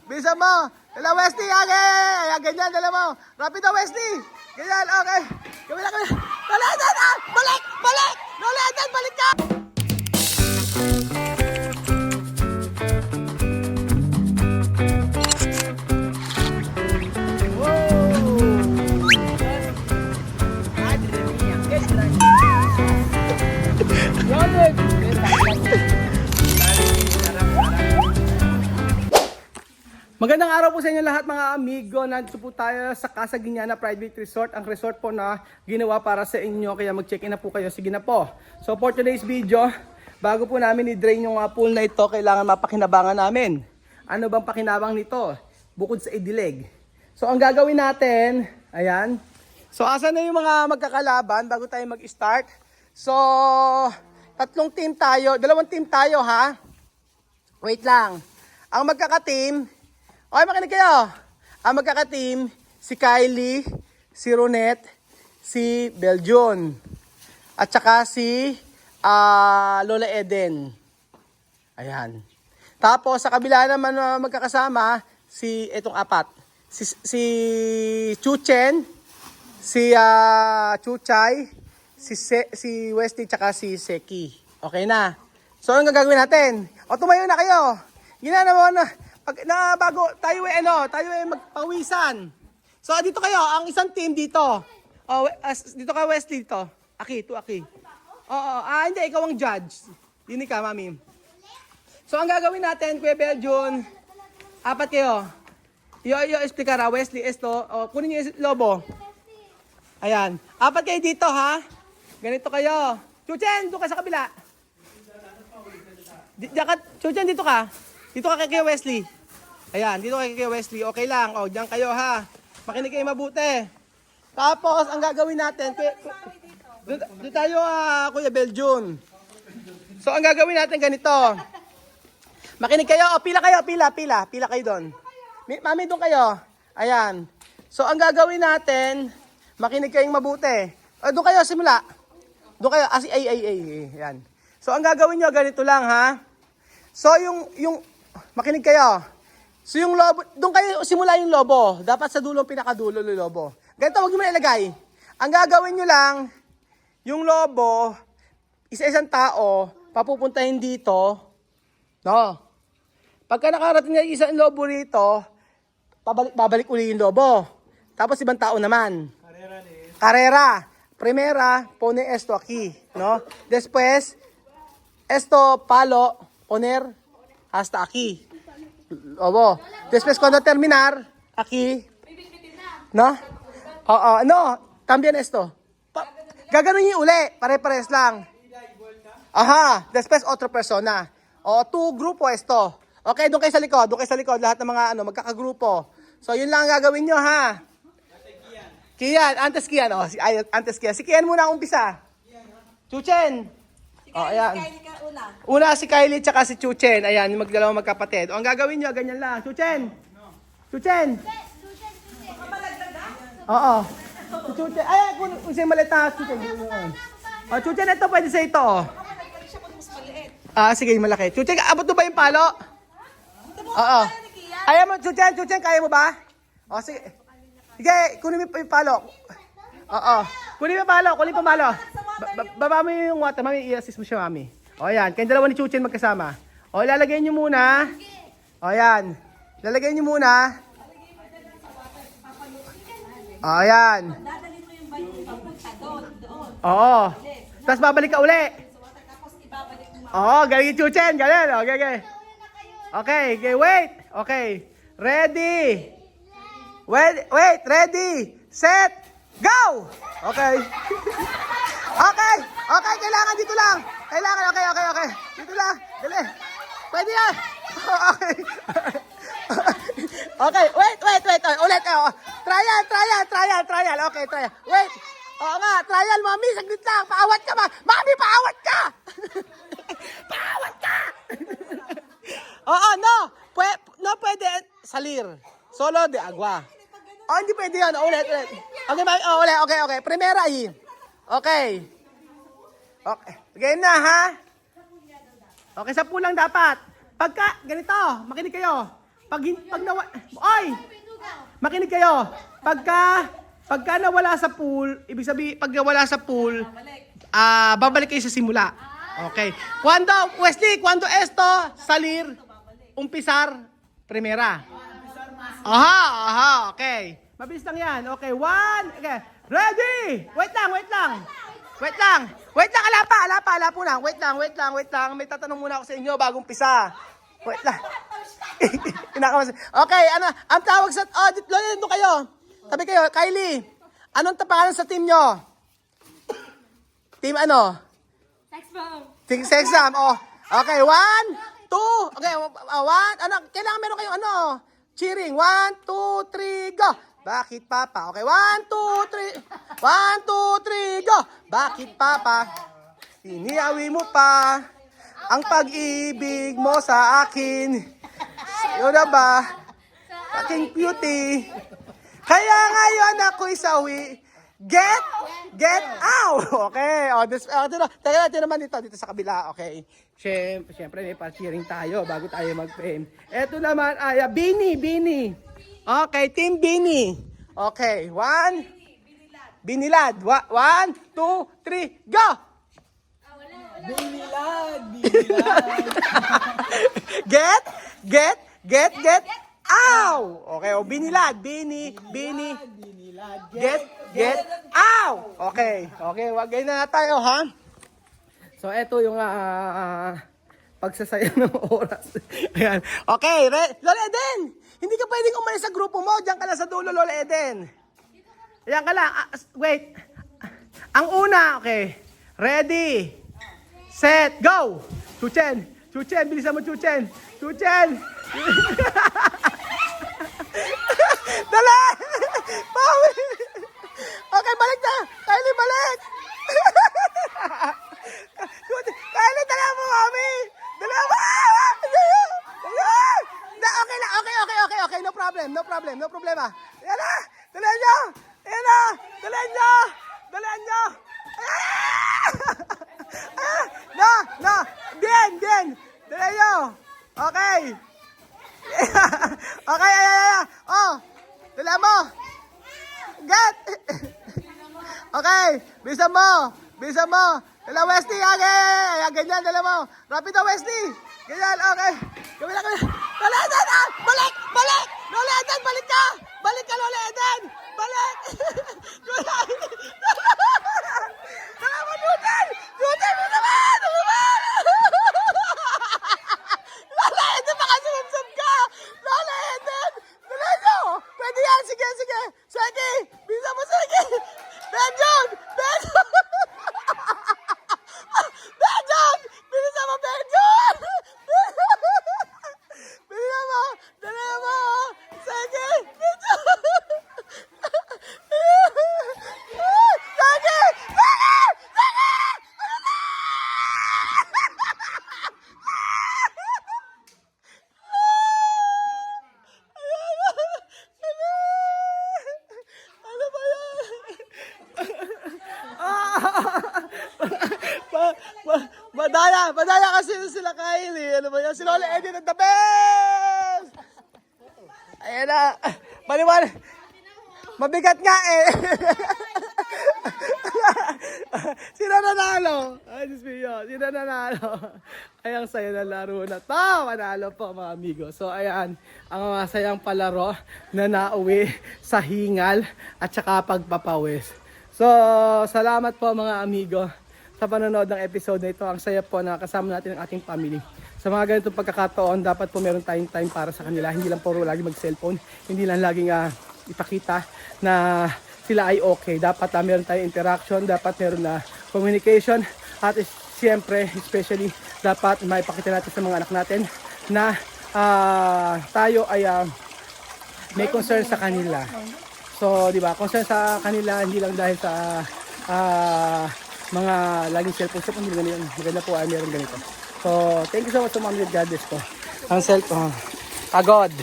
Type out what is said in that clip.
Bisa mo. Dala Wesley, okay. Ayan, ganyan, dala mo. Rapido, Wesley. Ganyan, okay. Kamila. Loledan, balik, balik. Loledan, balik ka. Magandang araw po sa inyo lahat mga amigo. Nandito po tayo sa Casa Guiñana Private Resort. Ang resort po na ginawa para sa inyo. Kaya mag-check-in na po kayo. Sige na po. So for today's video, bago po namin i-drain yung pool na ito, kailangan mapakinabangan namin. Ano bang pakinabang nito? Bukod sa idilig. So ang gagawin natin, ayan. So asan na yung mga magkakalaban bago tayo mag-start? So dalawang team tayo ha. Wait lang. Ang magkaka-team, okay, makinig kayo. Ang magkaka-team, si Kylie, si Ronette, si Belgion, at saka si Lola Eden. Ayan. Tapos sa kabila naman magkakasama, itong apat. Si Chuchen, si Chuchay, si Wesley, tsaka si Seki. Okay na. So, ang gagawin natin? O, tumayo na kayo. Ginana mo na. Bago tayo magpawisan. So dito kayo, ang isang team dito. Oh, dito ka Wesley dito. Aki. Oo, hindi ikaw ang judge. Dini ka, mami. So ang gagawin natin, Kuya Belgian, apat kayo. Explicara Wesley esto. Kunin niyo yung lobo. Ayan. Apat kayo dito ha. Ganito kayo. Chuchen, doon ka sa kabila. Chuchen, dito ka. Dito ka kay Wesley. Ayan, dito kay Wesley. Okay lang. O, diyan kayo ha. Makinig kayo mabuti. Tapos, ang gagawin natin, doon tayo Kuya Belgian. So, ang gagawin natin ganito. Makinig kayo. O, pila kayo. Pila kayo doon. Mami, doon kayo. Ayan. So, ang gagawin natin, makinig kayong mabuti. O, doon kayo, simula. Doon kayo. Ayan. So, ang gagawin nyo, ganito lang ha. So, makinig kayo. So yung lobo, doon kayo simula yung lobo. Dapat sa dulo, pinakadulo yung lobo. Ganito, huwag nyo na ilagay. Ang gagawin nyo lang, yung lobo, isa-isang tao, papupuntahin dito. No? Pagka nakarating na isang lobo rito, babalik uli yung lobo. Tapos ibang tao naman. Carrera. Primera, pone esto aquí. No? Después, esto palo, poner hasta aquí. Obo. Después cuando terminar, aquí. No? No, también esto. Gaganon yung uli, pare-pares lang. Aha, después otra persona. Tu grupo esto. Okay, doon kayo sa likod, lahat ng mga magkakagrupo. So yun lang ang gagawin nyo ha. Kian, antes Kian. Si Kian muna ang umpisa. Chuchen. Ayan. Una si Kylie tsaka si Chuchen. Ayan, yung magdalawang magkapatid. Ang gagawin nyo, ganyan lang. Chuchen! Oo. Si Chuchen. Ay, kung siya malit na Chuchen. Chuchen, ito pwede sa ito. Sige, malaki. Chuchen, abot mo ba yung palo? Oo. Ayaw mo, Chuchen, kaya mo ba? Sige. Sige, kunin mo yung palo. Oo. Kunin mo yung palo. Baba mo yung water, mami, i-assist mo siya, mami. O, yan. Kayong dalawa ni Chuchen magkasama. O, lalagay nyo muna. O, yan. Lalagay nyo muna. O, yan. Oo. Tapos babalik ka uli. Oo, galing Chuchen. Galing. Okay, wait. Okay. Ready. Wait. Ready. Set. Go! Okay. Okay, kailangan dito lang. Okay. Dito lang. Dali. Pwede yan. Okay. Okay, wait. Ulit. Trial. Okay, trial. Wait. Oo nga, trial, mami. Saglit lang. Paawat ka ba? Mami, paawat ka! Paawat ka! Oo, no. Pwede. Salir. Solo de agua. Hindi pwede yan. Ulit. Okay, mami. Okay. Primera ahí. Okay. Game na, ha? Okay, 10 lang dapat. Pagka, ganito, makinig kayo. pag makinig kayo. Pagka nawala sa pool, ibig sabihin, pag nawala sa pool, babalik kayo sa simula. Okay. Cuando esto salir, umpisar, primera. Aha, okay. Mabilis lang yan. Okay, okay. Ready! Wait lang. Ala po lang. Wait lang. May tatanong muna ako sa inyo bago umpisa. Wait lang. Okay, ang tawag sa audit, nandito kayo. Tabi kayo, Kylie. Anong tapangalan sa team nyo? Team ano? Sexam. Oh. Okay, 1, 2. Okay, 1. Kailangan meron kayong cheering. 1, 2, 3, go. Bakit Papa? Okay, 1, 2, 3. 1, 2, 3, go. Bakit Papa? Iniawi mo pa ang pag-ibig mo sa akin. Yun na ba? Aking beauty. Kaya ngayon ako'y sawi. Get out! Okay. Teka naman dito sa kabila. Okay. Siyempre may pa-cheering tayo bago tayo mag-frame. Ito naman ay Bini. Okay, Team Bini. Okay, 1. Binilad. 1, 2, 3, go! Binilad. Get. Ow! Okay, binilad. Bini. Get out! Okay, wag ganyan na tayo, ha? So, eto yung pagsasayang ng oras. Ayan. Okay, Lola Eden! Hindi ka pwedeng umalis sa grupo mo. Diyan ka lang sa dulo, Lola Eden. Ayan ka lang. Wait. Ang una, okay. Ready. Set. Go. Chuchen. Bilisan mo, Chuchen. Dala! Pawi! Okay, balik na. Kylie, balik. Kylie, dala mo, mami. Dala mo. Okay. No problema. Yan na. Dalan nyo. No. Bien. Dalan nyo. Okay. Okay. Oh. Dala mo. Get. Okay. Bisa mo. Dala Wesley. Okay. Ganyan, dala mo. Rapido, Wesley. Ganyan, okay. Kabila. Lola Eden, balik! Lola Eden, balik ka, Lola Eden! Balik! Dala mo, Chuchen, mo naman! Lola Eden, baka sumamsam ka! Lola Eden! Dala nyo! Pwede yan, sige! Sige! Bisa mo, sige! Benjon! Bilisan mo, Benjon! Dala mo! Sige! Ano ba yan? Madaya kasi sila Kylie. Ano ba yan? Si Lola Eden at the best! Ayan na. Baliwan. Mabigat nga eh. Sino nanalo? Ay, Diyos mio. Sino nanalo? Ay, ang saya na laro na to. Manalo po mga amigo. So, ayan. Ang masayang palaro na nauwi sa hingal at saka pagpapawis. So, salamat po mga amigo sa panonood ng episode na ito. Ang saya po na kasama natin ang ating family. Sa mga ganitong pagkakataon, dapat po meron tayong time para sa kanila. Hindi lang puro lagi mag-cellphone. Hindi lang laging ipakita na sila ay okay. Dapat meron tayong interaction. Dapat meron na communication. At siyempre, especially, dapat maipakita natin sa mga anak natin na tayo ay may concern sa kanila. So, di ba? Concern sa kanila, hindi lang dahil sa mga laging cellphone. Hindi ganyan. Maganda po ay meron ganito. So, thank you so much sa mga God bless ko. Ang cellphone. Pagod.